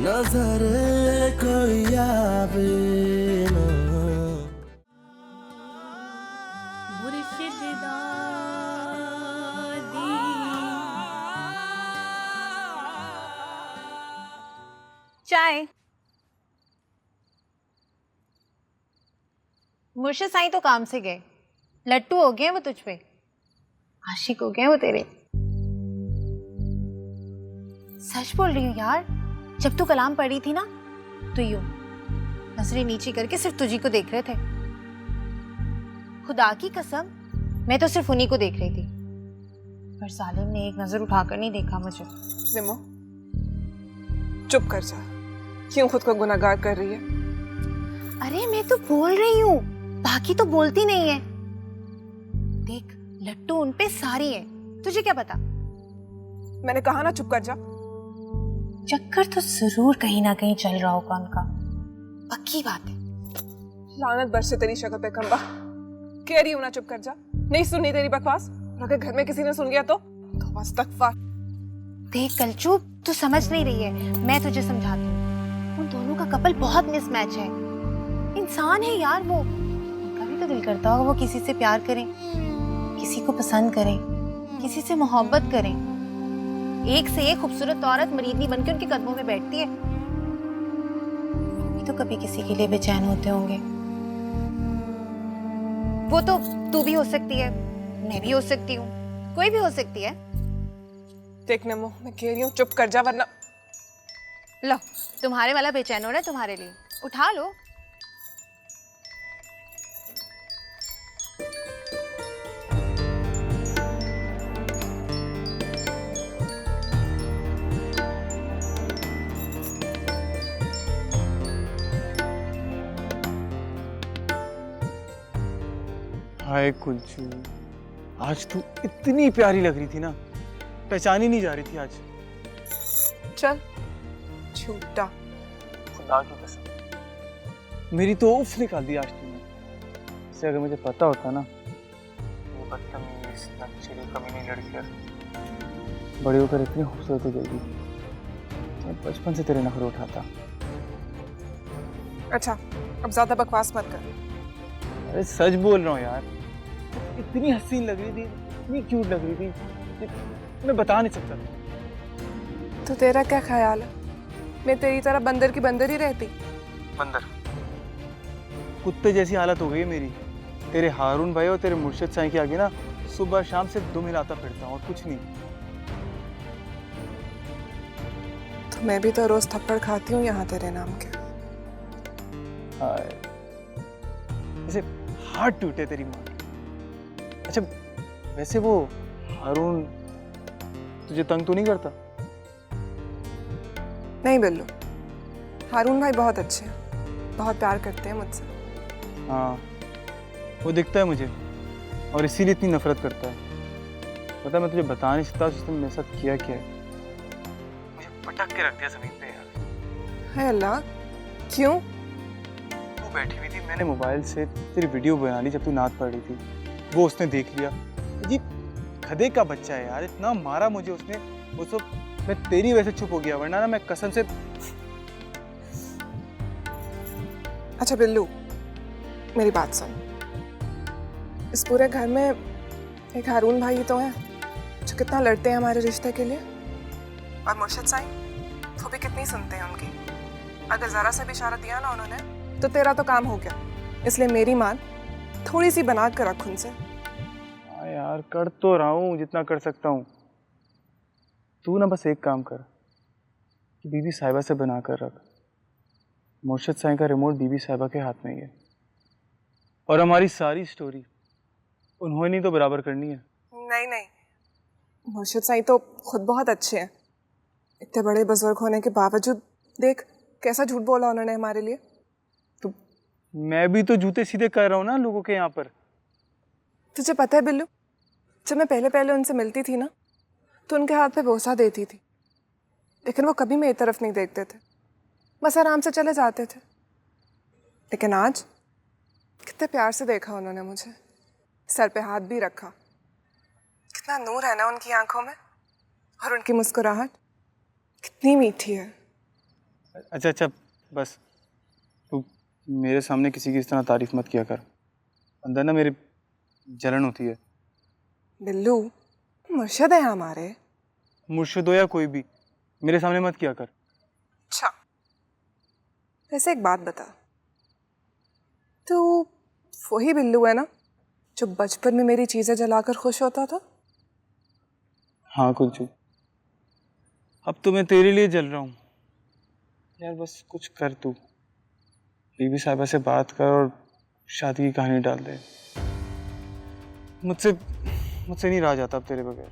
नजर कोई आवे ना। मुर्शिद दादी चाय। मुर्शिद साईं तो काम से गए, लट्टू हो गए वो तुझ पे, आशिक हो गए वो तेरे। सच बोल रही हूँ यार, जब तू कलाम पढ़ी थी ना तो यूं नजरें नीचे करके सिर्फ तुझी को देख रहे थे। खुदा की कसम मैं तो सिर्फ उन्हीं को देख रही थी, पर सालिम ने एक नजर उठाकर नहीं देखा मुझे। निमो चुप कर जा, क्यों खुद को गुनाहगार कर रही है? अरे मैं तो बोल रही हूँ, बाकी तो बोलती नहीं है। देख लट्टू उन पे सारी है, तुझे क्या पता। मैंने कहा ना चुप कर जा। चक्कर तो जरूर कहीं ना कहीं चल रहा होगा उनका, पक्की बात है। लानत बरसे तेरी शक्ल पे खंबा, कह रही हूं ना चुप कर जा। नहीं सुननी तेरी बकवास, और अगर घर में किसी ने सुन गया तो अस्तगफार। देख कलचू तू समझ नहीं रही है, मैं तुझे समझाती हूँ। उन दोनों का कपल बहुत मिसमैच है। इंसान है यार वो, उनका भी तो दिल करता होगा वो किसी से प्यार करें, किसी को पसंद करें, किसी से मोहब्बत करें। एक से एक खूबसूरत औरत मरीदनी बनकर उनके कदमों में बैठती है, तो कभी किसी के लिए बेचैन होते होंगे। वो तो तू भी हो सकती है, मैं भी हो सकती हूँ, कोई भी हो सकती है। देख नमो, मैं कह रही हूँ चुप कर जा वरना। लो तुम्हारे वाला बेचैन हो रहा है, तुम्हारे लिए उठा लो। हाय कुलचू, आज तू इतनी प्यारी लग रही थी ना, पहचानी नहीं जा रही थी आज। चल झूठा। खुदा की कसम, मेरी तो उफ निकाल दी आज तूने। इससे अगर मुझे पता होता ना, ये बदतमीज नक्शेली कमीनी लड़कियां बड़े होकर इतनी खूबसूरत हो जाएगी, मैं बचपन से तेरे नखरे उठाता। अच्छा अब ज्यादा बकवास मत कर। अरे सच बोल रहा हूँ यार, इतनी हसीन लग रही थी, इतनी क्यूट लग रही थी, मैं बता नहीं सकता। तो तेरा क्या ख्याल है, मैं तेरी तरह बंदर की बंदर ही रहती? बंदर कुत्ते जैसी हालत हो गई है मेरी। तेरे हारून भाई और तेरे मुर्शिद साईं के आगे ना सुबह शाम से दुम हिलाता फिरता हूँ और कुछ नहीं। तो मैं भी तो रोज थप्पड़ खाती हूँ यहाँ तेरे नाम के। ऐसे हार्ट टूटे तेरी माँ के। अच्छा वैसे वो हारून तुझे तंग तो नहीं करता? नहीं बिल्लू, हारून भाई बहुत अच्छे हैं, बहुत प्यार करते हैं मुझसे। हाँ वो दिखता है मुझे, और इसीलिए इतनी नफरत करता है। पता मैं तुझे बता नहीं सकता उसने मेरे साथ किया क्या है। मुझे पटक के रख दिया जमीन पे यार। है अल्लाह, क्यों? तू बैठी हुई थी, मैंने मोबाइल से तेरी वीडियो बना ली जब तू नात पढ़ रही थी, वो उसने देख लिया। जी खदे का बच्चा है यार, इतना मारा मुझे उसने। वो सब मैं तेरी वजह से चुप हो गया, वरना ना मैं कसम से। अच्छा बिल्लू मेरी बात सुन, इस पूरे घर में एक हारून भाई ही तो है जो कितना लड़ते हैं हमारे रिश्ते के लिए, और मुर्शिद साईं वो भी कितनी सुनते हैं उनकी। अगर जरा सा भी इशारा दिया ना उन्होंने तो तेरा तो काम हो गया। इसलिए मेरी मान थोड़ी सी बना कर रख उनसे। हाँ यार कर तो रहा हूँ जितना कर सकता हूँ। तू ना बस एक काम कर कि बीबी साहिबा से बना कर रख। मुर्शिद साईं का रिमोट बीबी साहिबा के हाथ में ही है, और हमारी सारी स्टोरी उन्होंने तो बराबर करनी है। नहीं नहीं, मुर्शिद साईं तो खुद बहुत अच्छे हैं। इतने बड़े बुजुर्ग होने के बावजूद देख कैसा झूठ बोला उन्होंने हमारे लिए। तो मैं भी तो जूते सीधे कर रहा हूँ ना लोगों के यहाँ पर। तुझे पता है बिल्लू, जब मैं पहले पहले उनसे मिलती थी ना तो उनके हाथ पे बोसा देती थी, लेकिन वो कभी मेरी तरफ नहीं देखते थे, बस आराम से चले जाते थे। लेकिन आज कितने प्यार से देखा उन्होंने मुझे, सर पे हाथ भी रखा। कितना नूर है ना उनकी आंखों में, और उनकी मुस्कुराहट कितनी मीठी है। अच्छा अच्छा, बस तू मेरे सामने किसी की इस तरह तारीफ मत किया कर, अंदर ना मेरे जलन होती है। बिल्लू, मुर्शिद है हमारे। मुर्शिद हो या कोई भी, मेरे सामने मत किया कर। अच्छा, वैसे एक बात बता, तू वही बिल्लू है ना जो बचपन में मेरी चीजें जलाकर खुश होता था? हाँ कुलचू, अब तो मैं तेरे लिए जल रहा हूँ यार। बस कुछ कर तू, बीबी साहिबा से बात कर और शादी की कहानी डाल दे। मुझसे मुझसे नहीं रहा जाता अब तेरे बगैर।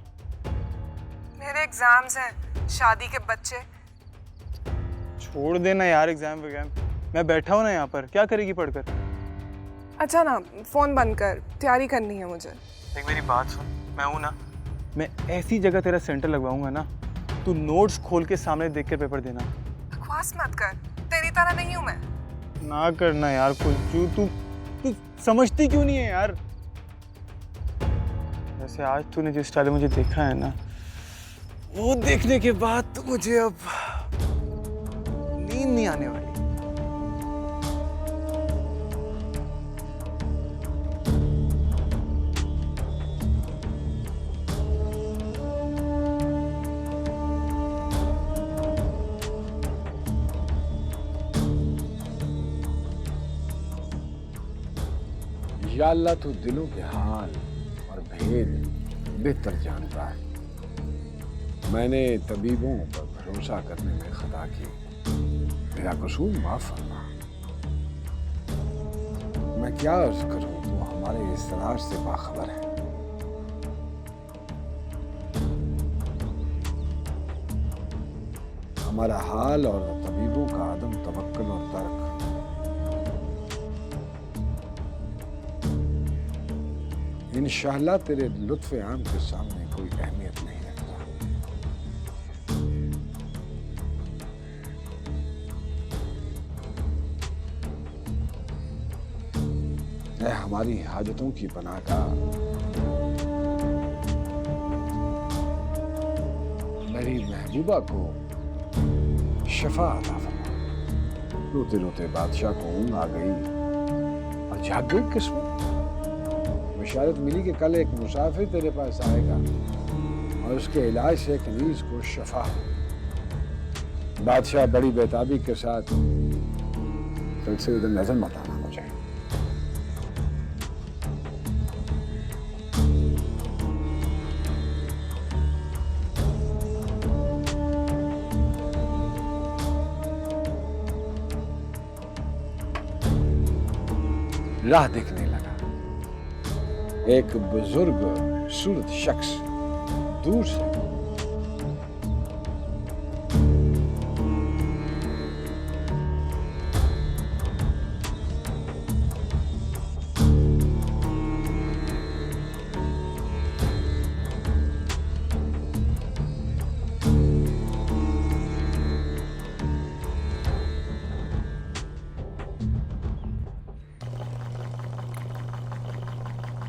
मेरे एग्जाम्स हैं, शादी के बच्चे। छोड़ देना यार एग्जाम वगैम, मैं बैठा हूँ ना यहाँ पर, क्या करेगी पढ़कर? अच्छा ना, फोन बंद कर, तैयारी करनी है मुझे। देख मेरी बात सुन, मैं हूँ ना, मैं ऐसी जगह तेरा सेंटर लगवाऊंगा ना, तू नोट्स खोल के सामने देख कर पेपर देना। बकवास मत कर, तेरी तरह नहीं हूँ मैं। ना करना यार कुलचू, तू तू समझती क्यों नहीं है यार? वैसे आज तूने जिस स्टाइल में मुझे देखा है ना, वो देखने के बाद तो मुझे अब नींद नहीं आने वाली। या अल्लाह तू दिलों के हाल और भेद बेहतर जानता है। मैंने तबीबों पर भरोसा करने में खता की, मेरा कसूर माफ फरमा। मैं क्या अर्ज करूं, तू हमारे इसरार से बाखबर है। हमारा हाल और तबीबों का आदम तवक्कुल और तर्क इंशाअल्लाह तेरे लुत्फ़ आम के सामने कोई अहमियत नहीं रखता। है हमारी हाजतों की पनाह का मेरी महबूबा को शफा अता फरमा। रोते रोते बादशाह को ऊँग आ गई और जाग गई किस्मत। बशारत मिली कि कल एक मुसाफिर तेरे पास आएगा और उसके इलाज से एक मरीज को शफा। बादशाह बड़ी बेताबी के साथ कल से उधर नजर मत आना मुझे। राह देखने लगा, एक बुजुर्ग सूरत शख्स दूर से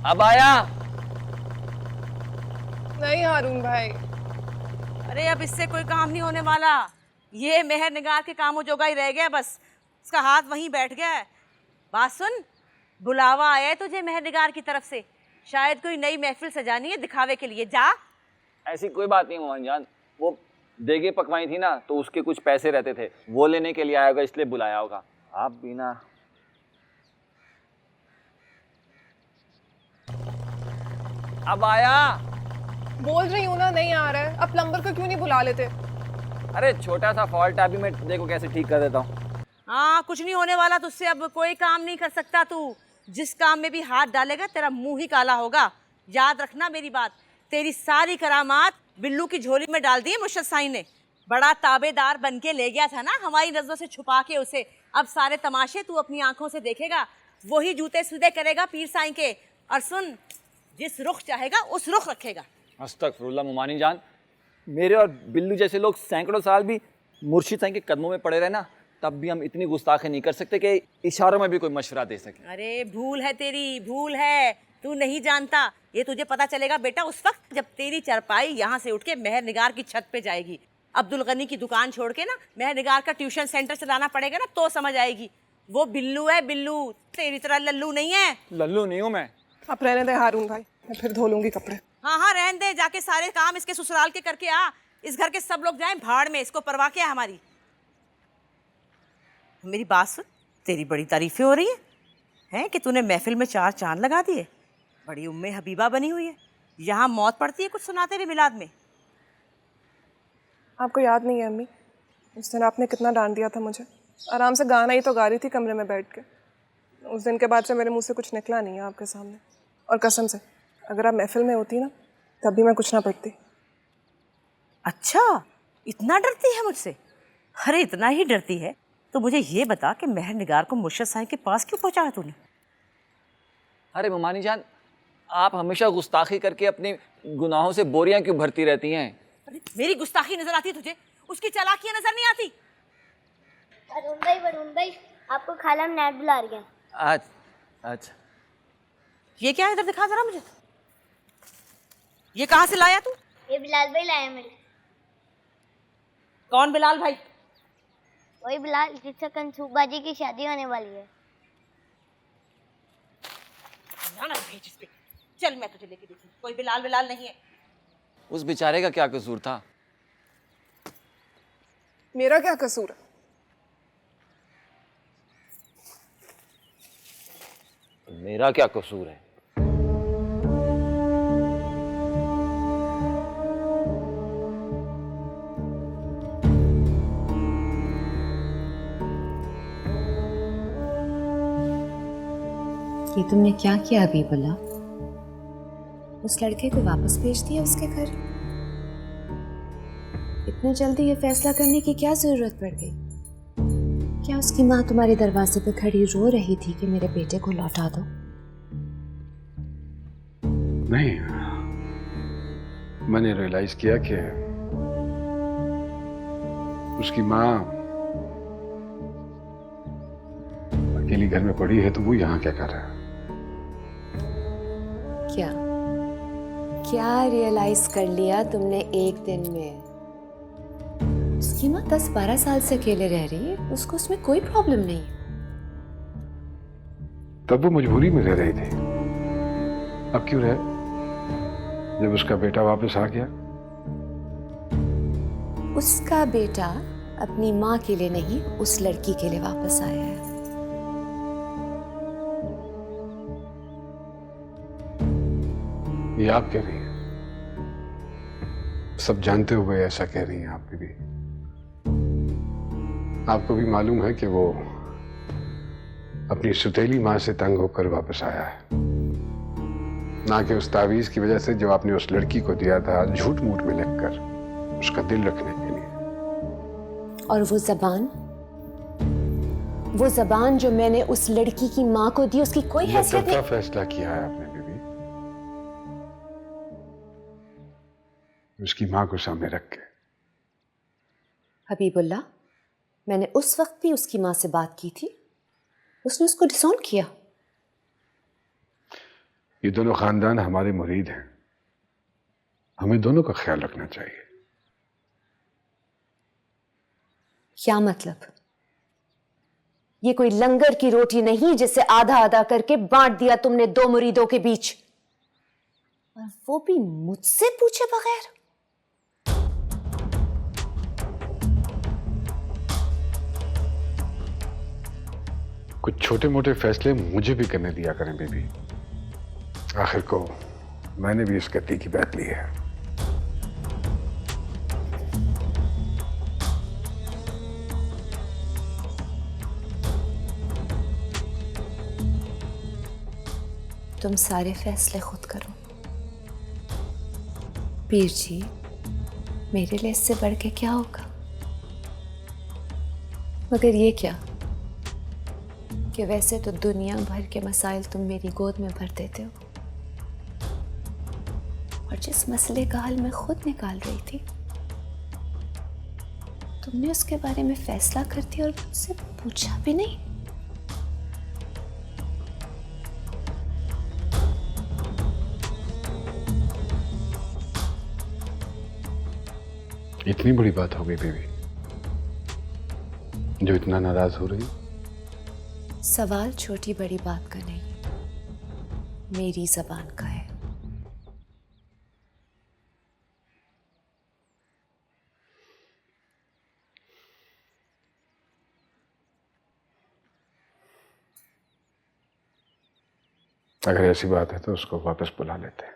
अब आया। नहीं हारून भाई, अरे अब इससे कोई काम नहीं होने वाला, ये मेहर निगार के कामों जोगा ही रह गया बस, उसका हाथ वहीं बैठ गया है। बात सुन, बुलावा आया है तुझे मेहर निगार की तरफ से, शायद कोई नई महफिल सजानी है दिखावे के लिए, जा। ऐसी कोई बात नहीं मोहन जान, वो देगे पकवाई थी ना तो उसके कुछ पैसे रहते थे, वो लेने के लिए आया होगा, इसलिए बुलाया होगा। आप भी ना। अब आया। बोल रही हूँ ना नहीं आ रहा है, अब प्लम्बर को क्यों नहीं बुला लेते? अरे छोटा सा फॉल्ट है, अभी मैं देखो कैसे ठीक कर देता हूँ। हाँ, कुछ नहीं होने वाला तुझसे, अब कोई काम नहीं कर सकता तू। जिस काम में भी हाथ डालेगा तेरा मुंह ही काला होगा। याद रखना मेरी बात, तेरी सारी करामात बिल्लू की झोली में डाल दी मुर्शद साईं ने। बड़ा ताबेदार बन के ले गया था ना हमारी नजरों से छुपा के उसे, अब सारे तमाशे तू अपनी आंखों से देखेगा, वही जूते सीधे करेगा पीर साईं के। और सुन, जिस रुख चाहेगा उस रुख रखेगा। अस्तगफुरुल्लाह मुमानी जान, मेरे और बिल्लू जैसे लोग सैकड़ों साल भी मुर्शिद साईं के कदमों में पड़े रहे ना, तब भी हम इतनी गुस्ताखी नहीं कर सकते कि इशारों में भी कोई मशवरा दे सके। अरे भूल है तेरी, भूल है, तू नहीं जानता। ये तुझे पता चलेगा बेटा उस वक्त जब तेरी चरपाई यहाँ से उठ के मेहर निगार की छत पे जाएगी। अब्दुल गनी की दुकान छोड़ के ना मेहर निगार का ट्यूशन सेंटर चलाना पड़ेगा ना, तो समझ आएगी। वो बिल्लू है बिल्लू, तेरी तरह लल्लू नहीं है। लल्लू नहीं हूँ मैं। आप रहने दे हारून भाई, मैं फिर धो लूंगी कपड़े। हाँ हाँ रहने दे, जाके सारे काम इसके ससुराल के करके आ। इस घर के सब लोग जाएं भाड़ में, इसको परवाह क्या है हमारी। मेरी बात सुन, तेरी बड़ी तारीफें हो रही हैं कि तूने महफिल में 4 चांद लगा दिए, बड़ी उम्मे हबीबा बनी हुई है। यहाँ मौत पड़ती है कुछ सुनाते रहे मिलाद में। आपको याद नहीं है अम्मी, उस दिन आपने कितना डांट दिया था मुझे। आराम से गाना ही तो गा रही थी कमरे में बैठ के। उस दिन के बाद से मेरे मुंह से कुछ निकला नहीं है आपके सामने। और कसम से अगर आप महफिल में होती ना तब भी मैं कुछ ना पढ़ती। अच्छा, इतना डरती है मुझसे? अरे इतना ही डरती है तो मुझे ये बता कि मेहर निगार को मुर्शद साईं के पास क्यों पहुंचाया तूने? अरे ममानी जान, आप हमेशा गुस्ताखी करके अपने गुनाहों से बोरियां क्यों भरती रहती हैं? अरे मेरी गुस्ताखी नजर आती है तुझे, उसकी चालाकियां नजर नहीं आती? वरुण भाई आपको खाला में नेट बुला रही है। अच्छा, ये क्या है, इधर दिखा जरा मुझे। ये कहाँ से लाया तू? ये बिलाल भाई लाए मेरे। कौन बिलाल भाई? वही बिलाल जिससे कंसूबाजी की शादी होने वाली है। ना भेज इस पे। चल मैं तुझे लेके देखूं, कोई बिलाल बिलाल नहीं है। उस बेचारे का क्या कसूर था? मेरा क्या कसूर है? मेरा क्या कसूर है? ये तुमने क्या किया हबीबुल्लाह? उस लड़के को वापस भेज दिया उसके घर? इतने जल्दी ये फैसला करने की क्या जरूरत पड़ गई? क्या उसकी माँ तुम्हारे दरवाजे पे खड़ी रो रही थी कि मेरे बेटे को लौटा दो? नहीं, मैंने रियलाइज किया कि उसकी माँ अकेली घर में पड़ी है, तो वो यहाँ क्या कर रहा है? क्या रियलाइज कर लिया तुमने एक दिन में? उसकी माँ 10-12 साल से अकेले रह रही है, उसको उसमें कोई प्रॉब्लम नहीं है। तब वो मजबूरी में रह रही थी, अब क्यों रहे जब उसका बेटा वापस आ गया? उसका बेटा अपनी माँ के लिए नहीं, उस लड़की के लिए वापस आया है। ये आप कह रही हैं, सब जानते हुए ऐसा कह रही हैं आप भी। आपको भी मालूम है कि वो अपनी सुतेली माँ से तंग होकर वापस आया है, ना कि उस तावीज की वजह से जो आपने उस लड़की को दिया था झूठ मूठ में लिखकर उसका दिल रखने के लिए। और वो जबान जो मैंने उस लड़की की माँ को दी, उसकी कोई हैसियत नहीं। फैसला किया है आपने बीबी, उसकी माँ को सामने रख के। हबीबुल्लाह, मैंने उस वक्त भी उसकी माँ से बात की थी, उसने उसको डिसऑन किया। ये दोनों खानदान हमारे मुरीद हैं, हमें दोनों का ख्याल रखना चाहिए। क्या मतलब? ये कोई लंगर की रोटी नहीं जिसे आधा आधा करके बांट दिया तुमने 2 मुरीदों के बीच, और वो भी मुझसे पूछे बगैर। कुछ छोटे मोटे फैसले मुझे भी करने दिया करें बीबी, आखिर को मैंने भी इस गति की बैठ ली है। तुम सारे फैसले खुद करो। पीर जी, मेरे लिए इससे बढ़ के क्या होगा? मगर ये क्या कि वैसे तो दुनिया भर के मसाइल तुम मेरी गोद में भर देते हो, और जिस मसले का हल मैं खुद निकाल रही थी, तुमने उसके बारे में फैसला कर दिया और मुझसे पूछा भी नहीं। कितनी बड़ी बात हो गई बीवी, जो इतना नाराज हो रही? सवाल छोटी बड़ी बात का नहीं, मेरी जबान का है। अगर ऐसी बात है तो उसको वापस बुला लेते हैं।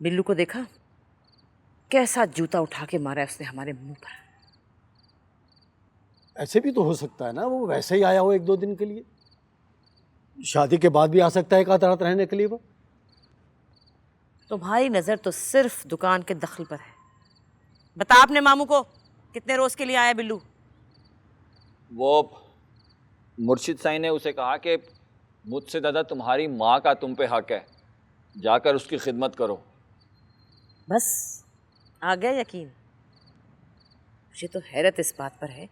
बिल्लू को देखा कैसा जूता उठा के मारा है उसने हमारे मुंह पर। ऐसे भी तो हो सकता है ना, वो वैसे ही आया हो 1-2 दिन के लिए, शादी के बाद भी आ सकता है एक आध रात रहने के लिए वो। तुम्हारी नजर तो सिर्फ दुकान के दखल पर है। बता अपने मामू को कितने रोज के लिए आया बिल्लू? वो मुर्शिद साईं ने उसे कहा कि मुझसे ज़्यादा तुम्हारी माँ का तुम पे हक है, जाकर उसकी खिदमत करो। बस आ गया यकीन। मुझे तो हैरत इस बात पर है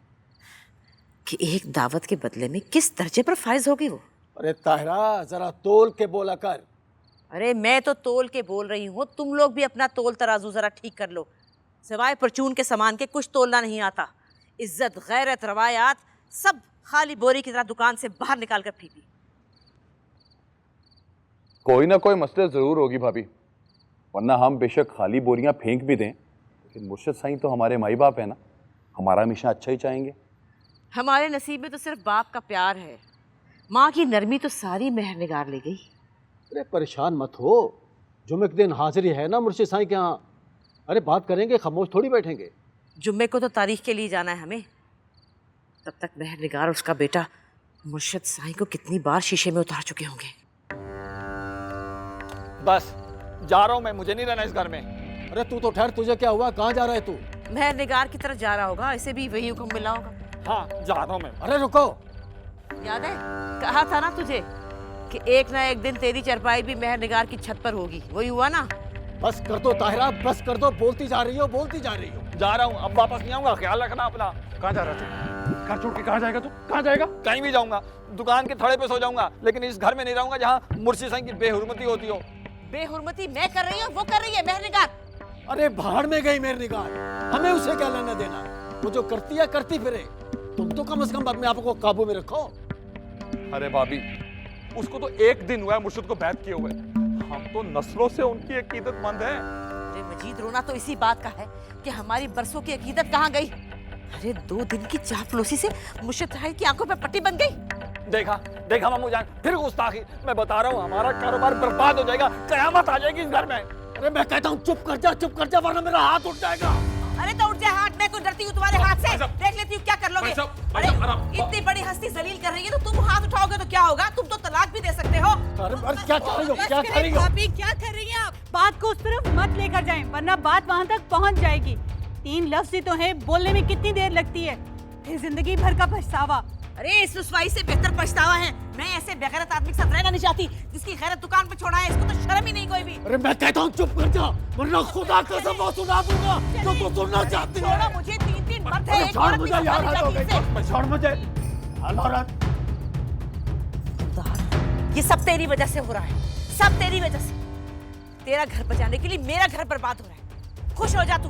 कि एक दावत के बदले में किस दर्जे पर फायज होगी वो। अरे ताहिरा जरा तोल के बोला कर। अरे मैं तो तोल के बोल रही हूँ, तुम लोग भी अपना तोल तराजू जरा ठीक कर लो। सिवाय परचून के सामान के कुछ तोलना नहीं आता। इज्जत, गैरत, रवायात सब खाली बोरी की तरह दुकान से बाहर निकाल कर फेंकी। कोई ना कोई मसले जरूर होगी भाभी, वरना हम बेशक खाली बोरियां फेंक भी दें, लेकिन मुर्शिद साईं तो हमारे माई बाप है ना, हमारा हमेशा अच्छा ही चाहेंगे। हमारे नसीब में तो सिर्फ बाप का प्यार है, माँ की नरमी तो सारी मेहर निगार ले गई। अरे परेशान मत हो, जुम्मे के दिन हाजिरी है ना मुर्शिद साईं के यहाँ। अरे बात करेंगे, खामोश थोड़ी बैठेंगे। जुम्मे को तो तारीख के लिए जाना है हमें। तब तक मेहर निगार और उसका बेटा मुर्शिद साईं को कितनी बार शीशे में उतार चुके होंगे। बस जा रहा हूँ मैं, मुझे नहीं रहना इस घर में। अरे तू तो ठहर, तुझे क्या हुआ, कहाँ जा रहा है तू? मेहर निगार की तरफ जा रहा होगा, इसे भी वही हुक्म मिला होगा। हाँ जा रहा हूँ मैं। अरे रुको, याद है कहा था ना तुझे कि एक ना एक दिन तेरी चरपाई भी मेहर निगार की छत पर होगी, वही हुआ ना? बस कर दो ताहिरा, बस कर दो। बोलती जा रही हो, बोलती जा रही हो। जा रहा हूँ, अब वापस नहीं आऊंगा, ख्याल रखना अपना। कहाँ जा रहा तू? घर छोड़ के कहाँ जाएगा तू? कहाँ जाएगा? कहीं भी जाऊंगा, दुकान के थड़े पे सो जाऊंगा, लेकिन इस घर में नहीं रहूंगा जहाँ मुर्शिद साईं की बेहुरमती होती हो। बेहुरमती मैं कर रही हूँ, वो कर रही है मेहर निगार। अरे भाड़ में गई मेहर निगार, हमें उसे क्या लेना देना? वो जो करती है करती फिरे, तुम तो कम से कम अपने आप को काबू में रखो। अरे भाभी, उसको तो एक दिन हुआ है मुर्शिद को बैत किए हुए, हम तो नस्लों से उनकी अकीदतमंद हैं। अरे मजीद, रोना तो इसी बात का है कि हमारी बरसों की अकीदत कहाँ गई। अरे 2 दिन की चापलूसी से मुर्शिद साईं की आंखों पे पट्टी बन गई। देखा देखा मामू जान, फिर गुस्ताखी। मैं बता रहा हूँ, हमारा कारोबार बर्बाद हो जाएगा, कयामत आ जाएगी इस घर में। अरे मैं कहता हूँ चुप कर जा, वरना मेरा हाथ उठ जाएगा। अरे तो उठ जाए हाथ, मैं कोई डरती हूँ तुम्हारे हाथ से? देख लेती हूँ क्या कर लोगे। अरे इतनी बड़ी हस्ती जलील कर रही है तो तुम हाथ उठाओगे तो क्या होगा? तुम तो तलाक भी दे सकते हो। अरे क्या कर रही हो, क्या कर रही हो? भाभी क्या कर रही हैं आप? बात को उस तरफ मत लेकर जाएं, वरना बात वहाँ तक पहुँच जाएगी। 3 लफ्ज़ ही तो है, बोलने में कितनी देर लगती है, फिर जिंदगी भर का पछतावा। अरे इस रुसवाई से बेहतर पछतावा है। मैं ऐसे बेगैरत आदमी के साथ रहना नहीं चाहती जिसकी गैरत दुकान पे छोड़ा है। इसको तो शर्म ही नहीं कोई भी। अरे मैं कहता हूँ चुप कर जा, वरना खुदा कसम वो सुना दूंगा जो तू सुनना चाहती है। छोड़ो मुझे, 3 मर्द है, एक छोड़ औरत मुझे भी यार, संभालनी हद हो चाहिए गई, इसे। छोड़ मुझे। हल औरत, ये सब तेरी वजह से हो रहा है, सब तेरी वजह से। तेरा घर बचाने के लिए मेरा घर बर्बाद हो रहा है। खुश हो जा तू,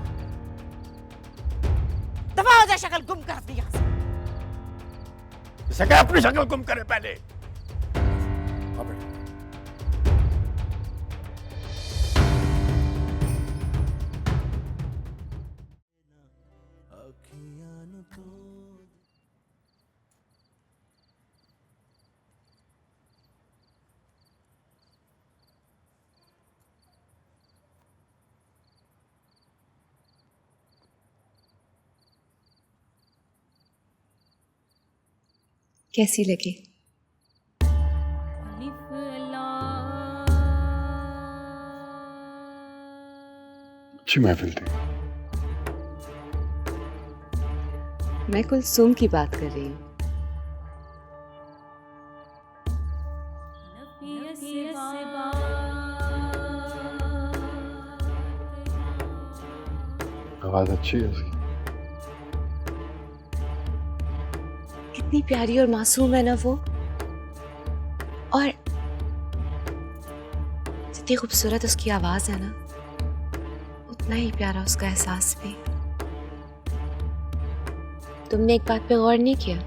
दफा हो जा, शक्ल गुम कर अपनी यहाँ से। इसे क्या अपनी शक्ल गुम करे पहले। कैसी लगी? अच्छी महफिल थी। मैं कुलसुम की बात कर रही हूँ। आवाज अच्छी है उसकी। कितनी जितनी प्यारी और मासूम है ना वो, और जितनी खूबसूरत उसकी आवाज है ना, उतना ही प्यारा उसका एहसास भी। तुमने एक बात पे गौर नहीं किया?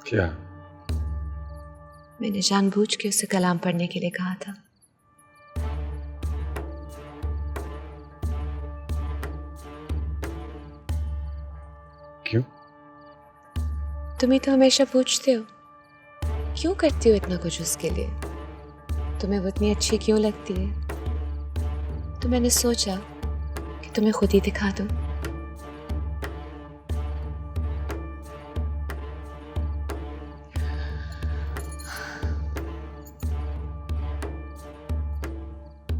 क्या? मैंने जानबूझ के उसे कलाम पढ़ने के लिए कहा था। क्यों? तुम ही तो हमेशा पूछते हो क्यों करती हो इतना कुछ उसके लिए, तुम्हें वो इतनी अच्छी क्यों लगती है। तो मैंने सोचा कि तुम्हें खुद ही दिखा दूं।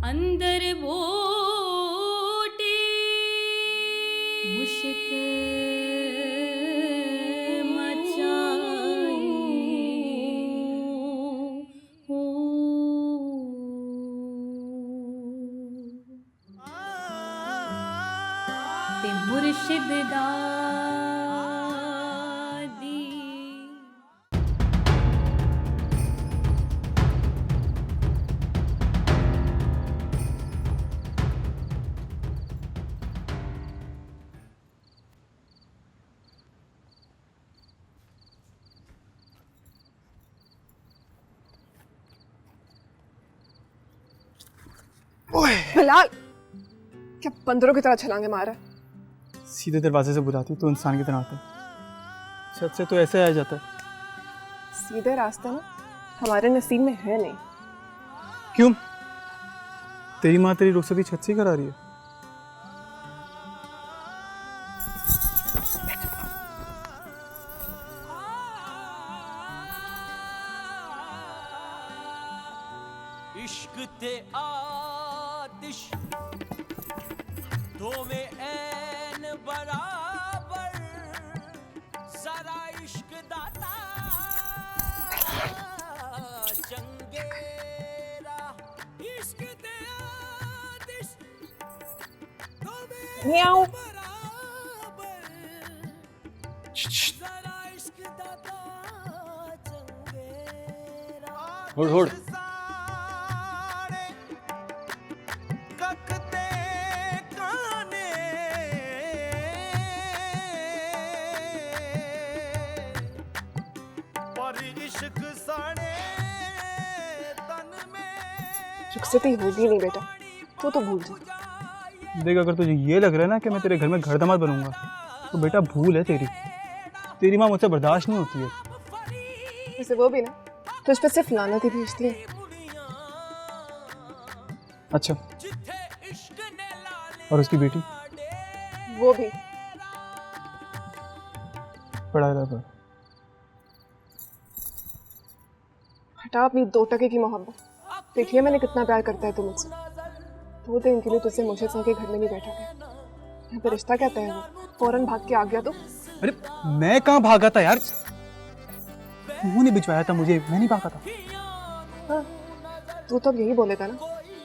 अंदर बोटी मुश्क मचाई ते मुर्शिद दादी। बिलाल, क्या बंदरों की तरह छलांगे मारा? सीधे दरवाजे से बुलाती तो इंसान की तरह आता है, छत से तो ऐसे आ जाता है। सीधे रास्ते ना हमारे नसीब में है नहीं। क्यों? तेरी माँ तेरी रुखसती छत से ही करा रही है। इश्क ते आतिश दो में ऐन बराबर, जरा इश्क दाता चंगेरा। इश्क ते आतिश दो में ऐन बराबर, जरा इश्क दाता चंगेरा। होड़ होड़। रुखसती होगी नहीं बेटा, तो भूल जा। देख, अगर तुझे ये लग रहा है ना कि मैं तेरे घर में घर दामाद बनूंगा, तो बेटा भूल है तेरी माँ मुझसे बर्दाश्त नहीं होती है। वैसे वो भी ना तुझ पे सिर्फ लानत ही भेजती है। अच्छा, और उसकी बेटी? वो भी पढ़ा रहा था। हटा अपनी 2 टके की मोहब्बत। देखिए मैंने कितना प्यार करता है तू मुझसे। 2 दिन के लिए तुझसे मुर्शिद सिंह के घर में नहीं बैठा था। यहाँ पे रिश्ता क्या तय है? वो फौरन भाग के आ गया तो? अरे मैं कहाँ भागा था यार, तू ने भिजवाया था मुझे, मैं नहीं भागा था। हाँ, तू तो अब यही बोलेगा ना,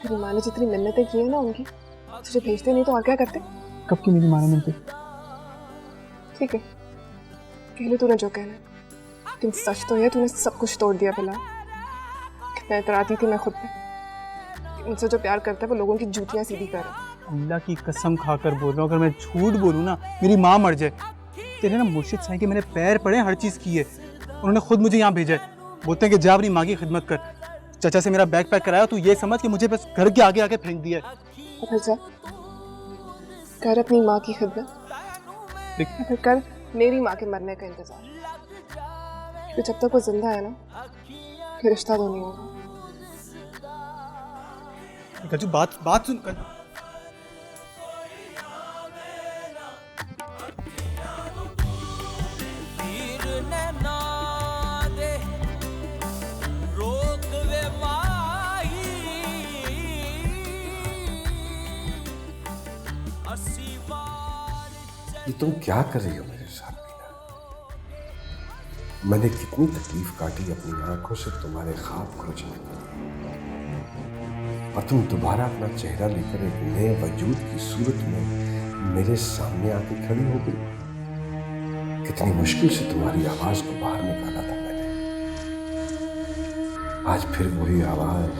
तेरी माँ ने जितनी मिन्नतें की है ना उनकी, तुझे भेजते नहीं तो और क्या करते? कब की मेरी माँ ने मिलती? ठीक है, कह ले तूने जो कहना है, लेकिन सच तो ये तूने सब कुछ तोड़ दिया। बिलाल, कितना इतराती थी मैं खुद पे। मुझसे जो प्यार करता है वो लोगों की जूतियां सीधी कर रहा है। अल्लाह की कसम खाकर बोल रहा हूँ, अगर मैं झूठ बोलूँ ना मेरी माँ मर जाए। तेरे ना मुर्शिद साईं के मैंने पैर पड़े, हर चीज़ की है, उन्होंने खुद मुझे यहाँ भेजा है। बोलते हैं कि जा अपनी माँ की खिदमत कर। चाचा से मेरा बैग पैक कराया, तू ये समझ कि मुझे बस घर के आगे आके फेंक दिया है। तो फिर जा कर अपनी माँ की खिदमत, फिर कर मेरी माँ के मरने का इंतजार। तो जब तक वो जिंदा है ना, फिर रिश्ता तो नहीं होगा। गजू बात सुन कर। ये तुम क्या कर रही हो मेरे साथ मीना? मैंने कितनी तकलीफ काटी अपनी आंखों से तुम्हारे ख्वाब खोजने में, और तुम दोबारा अपना चेहरा लेकर एक नए वजूद की सूरत में मेरे सामने आके खड़ी हो गई। कितनी मुश्किल से तुम्हारी आवाज को बाहर निकाला था मैंने। आज फिर वही आवाज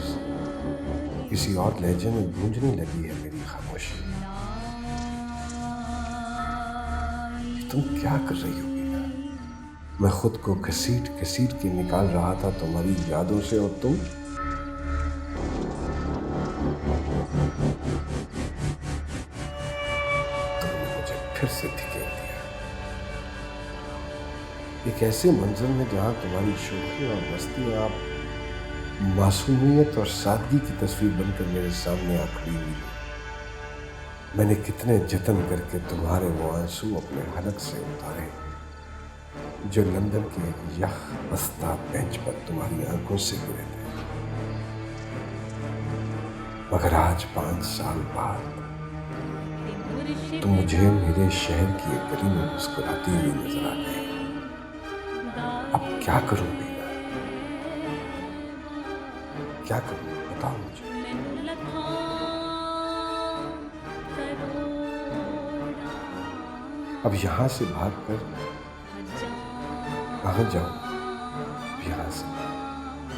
किसी और लहजे में गूंजने लगी है मेरी खामोशी। तुम क्या कर रही हो बीना? मैं खुद को घसीट घसीट के निकाल रहा था तुम्हारी यादों से, और तुमने मुझे फिर से धकेल दिया एक ऐसे मंजर में जहां तुम्हारी शोखी और मस्ती आप मासूमियत और सादगी की तस्वीर बनकर मेरे सामने आ खड़ी हुई। मैंने कितने जतन करके तुम्हारे वो आंसू अपने हलक से उतारे जो लंदन के एक यख बस्ता बेंच पर तुम्हारी आंखों से गिरे थे। मगर आज 5 साल बाद तुम मुझे मेरे शहर की एक गली में मुस्कुराती हुई नजर आ गई। अब क्या करूं बीना? क्या करूं बताओ मुझे। अब यहां से भागकर कहां जाऊं? यहां से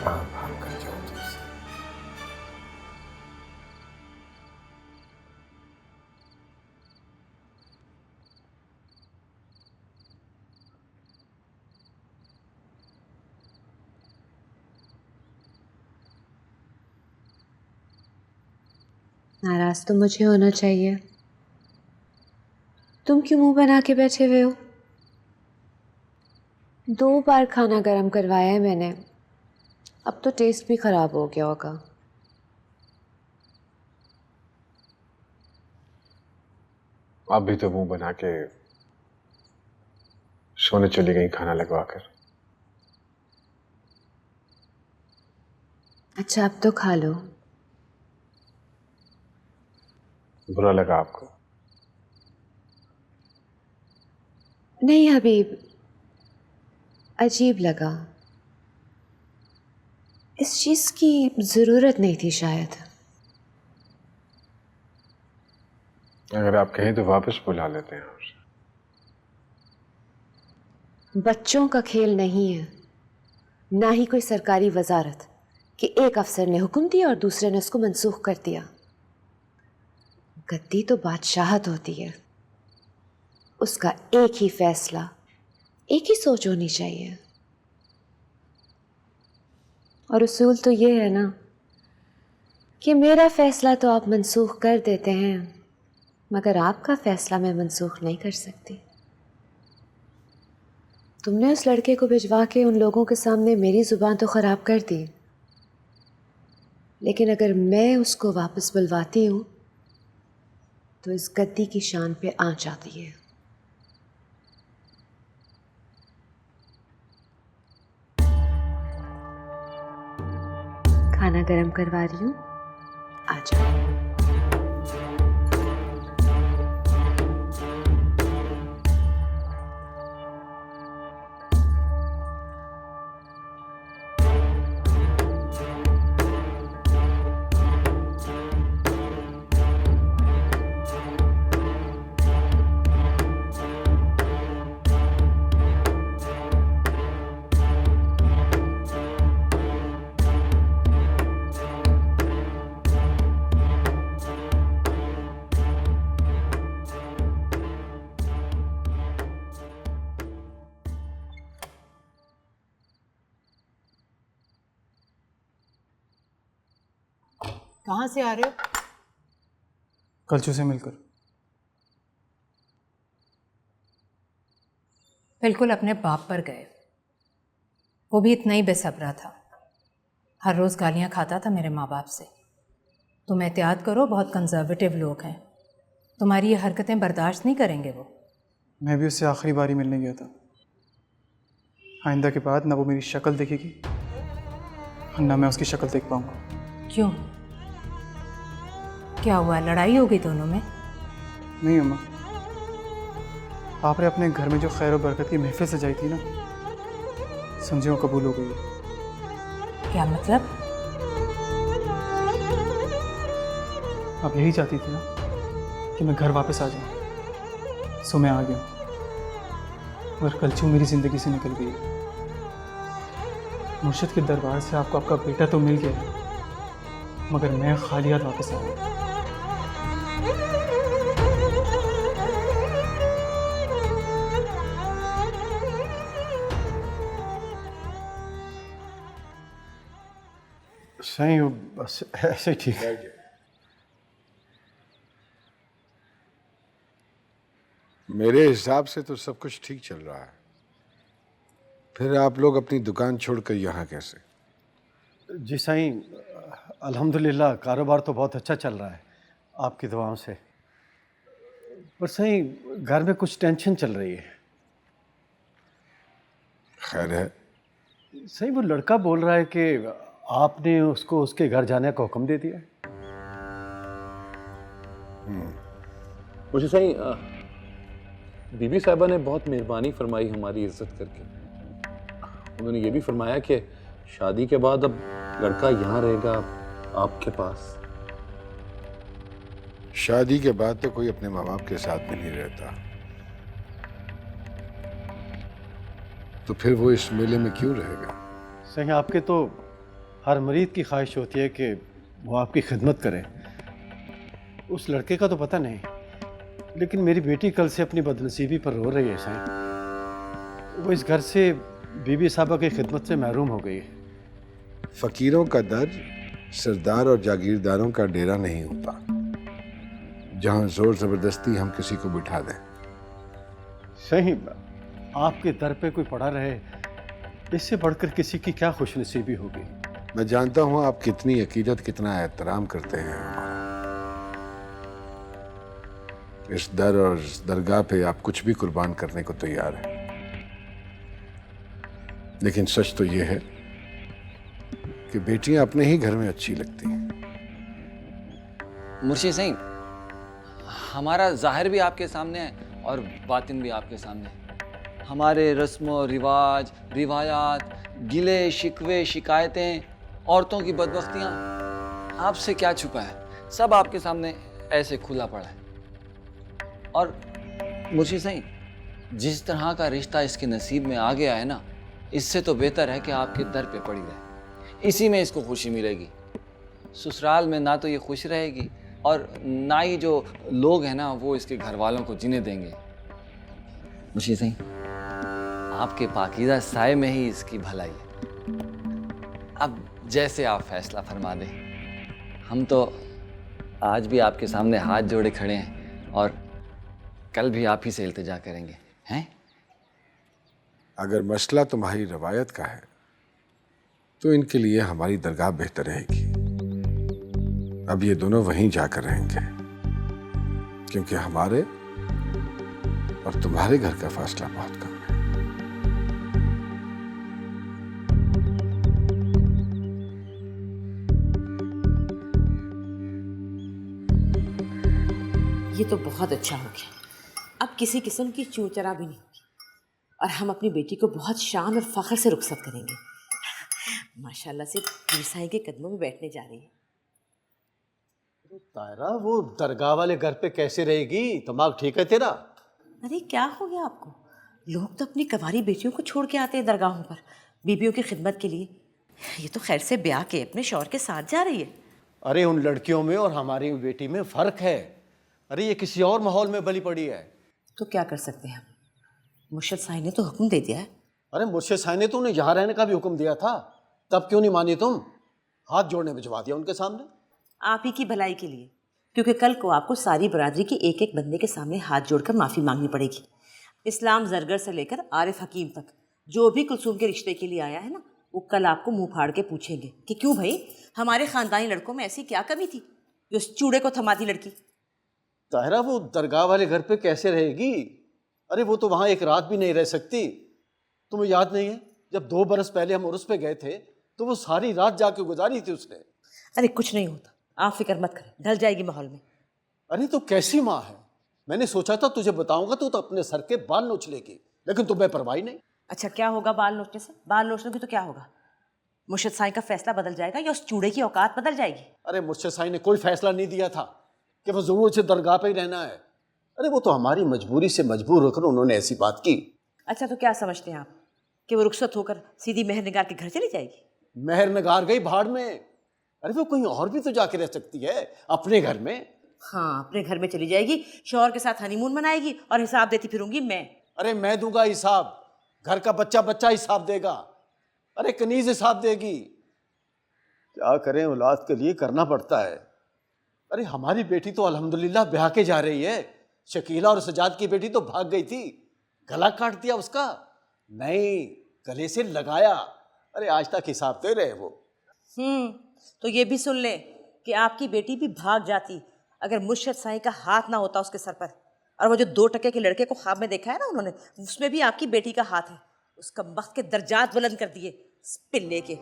कहां भागकर जाऊं तुमसे? नाराज तो मुझे होना चाहिए। तुम क्यों मुंह बना के बैठे हुए हो? 2 बार खाना गर्म करवाया है मैंने, अब तो टेस्ट भी खराब हो गया होगा। आप भी तो मुंह बना के सोने चली गई खाना लगवाकर। अच्छा अब तो खा लो। बुरा लगा आपको? नहीं हबीब, अजीब लगा। इस चीज की जरूरत नहीं थी शायद। अगर आप कहें तो वापस बुला लेते हैं आपसे। बच्चों का खेल नहीं है, ना ही कोई सरकारी वजारत कि एक अफसर ने हुक्म दिया और दूसरे ने उसको मंसूख कर दिया। गद्दी तो बादशाहत होती है, उसका एक ही फैसला, एक ही सोच होनी चाहिए। और उसूल तो ये है ना कि मेरा फैसला तो आप मंसूख कर देते हैं, मगर आपका फैसला मैं मंसूख नहीं कर सकती। तुमने उस लड़के को भिजवा के उन लोगों के सामने मेरी जुबान तो खराब कर दी, लेकिन अगर मैं उसको वापस बुलवाती हूँ तो इस गद्दी की शान पे आंच आती है। खाना गरम करवा रही हूँ, आ जाओ। कहाँ से आ रहे हो? कलचू से मिलकर। बिल्कुल अपने बाप पर गए, वो भी इतना ही बेसब्रा था। हर रोज़ गालियाँ खाता था मेरे माँ बाप से। तुम एहतियात करो, बहुत कंजर्वेटिव लोग हैं, तुम्हारी ये हरकतें बर्दाश्त नहीं करेंगे वो। मैं भी उससे आखिरी बारी मिलने गया था। आइंदा के बाद ना वो मेरी शक्ल देखेगी और ना मैं उसकी शक्ल देख पाऊंगा। क्यों, क्या हुआ? लड़ाई हो गई दोनों में? नहीं अम्मा, आपने अपने घर में जो खैर और बरकत की महफिल सजाई थी ना, समझे वो कबूल हो गई है। क्या मतलब? आप यही चाहती थी ना कि मैं घर वापस आ जाऊं, सो मैं आ गया। मगर कलचू मेरी ज़िंदगी से निकल गई। मुर्शिद के दरबार से आपको आपका बेटा तो मिल गया, मगर मैं खाली हाथ वापस आ गया। सही हो, बस ऐसे ठीक है। मेरे हिसाब से तो सब कुछ ठीक चल रहा है, फिर आप लोग अपनी दुकान छोड़कर यहाँ कैसे? जी साईं, अल्हम्दुलिल्लाह कारोबार तो बहुत अच्छा चल रहा है आपकी दुआओं से। पर साईं घर में कुछ टेंशन चल रही है। खैर है? साईं वो लड़का बोल रहा है कि आपने उसको उसके घर जाने का हुक्म दे दिया। मुझे सही बीबी साहिबा ने बहुत मेहरबानी फरमाई हमारी इज्जत करके। उन्होंने ये भी फरमाया कि शादी के बाद अब लड़का यहाँ रहेगा आपके पास। शादी के बाद तो कोई अपने माँ बाप के साथ भी नहीं रहता, तो फिर वो इस मेले में क्यों रहेगा? सही आपके तो हर मरीद की ख्वाहिश होती है कि वो आपकी खिदमत करे। उस लड़के का तो पता नहीं, लेकिन मेरी बेटी कल से अपनी बदनसीबी पर रो रही है साईं। वो इस घर से बीबी साहबा की खिदमत से महरूम हो गई है। फकीरों का दर सरदार और जागीरदारों का डेरा नहीं होता, जहां जोर जबरदस्ती हम किसी को बिठा दें। सही आपके दर पे कोई पड़ा रहे, इससे बढ़कर किसी की क्या खुशनसीबी होगी। मैं जानता हूं आप कितनी अकीदत, कितना एहतराम करते हैं हमारा। इस दर और इस दरगाह पे आप कुछ भी कुर्बान करने को तैयार हैं, लेकिन सच तो ये है कि बेटियां अपने ही घर में अच्छी लगती हैं। मुर्शिद सिंह, हमारा जाहिर भी आपके सामने है और बातिन भी आपके सामने है। हमारे रस्म रिवाज, रिवायात, गिले शिकवे, शिकायतें, औरतों की बदबख्तियाँ, आपसे क्या छुपा है, सब आपके सामने ऐसे खुला पड़ा है। और मुर्शिद सिंह, जिस तरह का रिश्ता इसके नसीब में आ गया है ना, इससे तो बेहतर है कि आपके दर पे पड़ी रहे, इसी में इसको खुशी मिलेगी। ससुराल में ना तो ये खुश रहेगी और ना ही जो लोग हैं ना वो इसके घर वालों को जीने देंगे। मुर्शिद सिंह, आपके पाकीज़ा साए में ही इसकी भलाई है। अब जैसे आप फैसला फरमा दें। हम तो आज भी आपके सामने हाथ जोड़े खड़े हैं और कल भी आप ही से इल्तिजा करेंगे, हैं? अगर मसला तुम्हारी रवायत का है तो इनके लिए हमारी दरगाह बेहतर रहेगी। अब ये दोनों वहीं जाकर रहेंगे, क्योंकि हमारे और तुम्हारे घर का फासला बहुत कम है। ये तो बहुत अच्छा हो गया। अब किसी किस्म की चूचरा भी नहीं होगी और हम अपनी बेटी को बहुत शान और फख्र से रुखसत करेंगे। माशाल्लाह से ईसाई के कदमों में बैठने जा रही है। तायरा, वो दरगाह वाले घर पे कैसे रहेगी? दिमाग ठीक है तेरा? अरे क्या हो गया आपको? लोग तो अपनी कवारी बेटियों को छोड़ के आते हैं दरगाहों पर बीबियों की खिदमत के लिए। ये तो खैर से ब्याह के अपने शौहर के साथ जा रही है। अरे उन लड़कियों में और हमारी बेटी में फर्क है। अरे ये किसी और माहौल में बली पड़ी है। तो क्या कर सकते हैं हम? मुर्शिद साईं ने तो हुक्म दे दिया है। अरे मुर्शिद साईं ने तो उन्हें यहाँ रहने का भी हुक्म दिया था, तब क्यों नहीं मानी तुम? हाथ जोड़ने भिजवा दिया उनके सामने। आप ही की भलाई के लिए, क्योंकि कल को आपको सारी बरादरी के एक एक बंदे के सामने हाथ जोड़कर माफ़ी मांगनी पड़ेगी। इस्लाम जरगर से लेकर आरिफ हकीम तक जो भी कुलसूम के रिश्ते के लिए आया है ना, वो कल आपको मुंह फाड़ के पूछेंगे कि क्यों भाई, हमारे ख़ानदानी लड़कों में ऐसी क्या कमी थी जो उस चूड़े को थमाती लड़की। ताहिरा, वो दरगाह वाले घर पे कैसे रहेगी? अरे वो तो वहाँ एक रात भी नहीं रह सकती। तुम्हें याद नहीं है जब 2 बरस पहले हम उर्स पे गए थे तो वो सारी रात जाके गुजारी थी उसने। अरे कुछ नहीं होता, आप फिक्र मत करें, ढल जाएगी माहौल में। अरे तो कैसी माँ है? मैंने सोचा था तुझे बताऊंगा तो अपने सर के बाल नोच लेगी, लेकिन तुम्हें परवाही नहीं। अच्छा क्या होगा बाल नोचने से? बाल नोचने की तो क्या होगा? मुर्शिद साईं का फैसला बदल जाएगा या उस चूड़े की औकात बदल जाएगी? अरे मुर्शिद साईं ने कोई फैसला नहीं दिया था कि वो जरूर से दरगाह पे ही रहना है। अरे वो तो हमारी मजबूरी से मजबूर होकर उन्होंने ऐसी बात की। अच्छा, तो क्या समझते हैं आप कि वो रुखसत होकर सीधी मेहर निगार के घर चली जाएगी? मेहर नगार गई भाड़ में। अरे वो कहीं और भी तो जाके रह सकती है, अपने घर में। हाँ, अपने घर में चली जाएगी, शौहर के साथ हनीमून मनाएगी और हिसाब देती फिरूंगी मैं। अरे मैं दूंगा हिसाब, घर का बच्चा बच्चा हिसाब देगा। अरे कनीज हिसाब देगी। क्या करें, औलाद के लिए करना पड़ता है। अरे हमारी बेटी तो अल्हम्दुलिल्लाह ब्याह के जा रही है। शकीला और सजाद की बेटी तो भाग गई थी, गला काट दिया उसका। नहीं, गले से लगाया। अरे आज तक हिसाब दे रहे वो। तो ये भी सुन ले कि आपकी बेटी भी भाग जाती अगर मुर्शद साईं का हाथ ना होता उसके सर पर। और वो जो 2 टके के लड़के को ख्वाब में देखा है ना उन्होंने, उसमें भी आपकी बेटी का हाथ है। उसका वक्त के दर्जात बुलंद कर दिए इस पिल्ले के।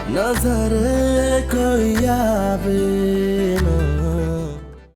नजर कोई आवे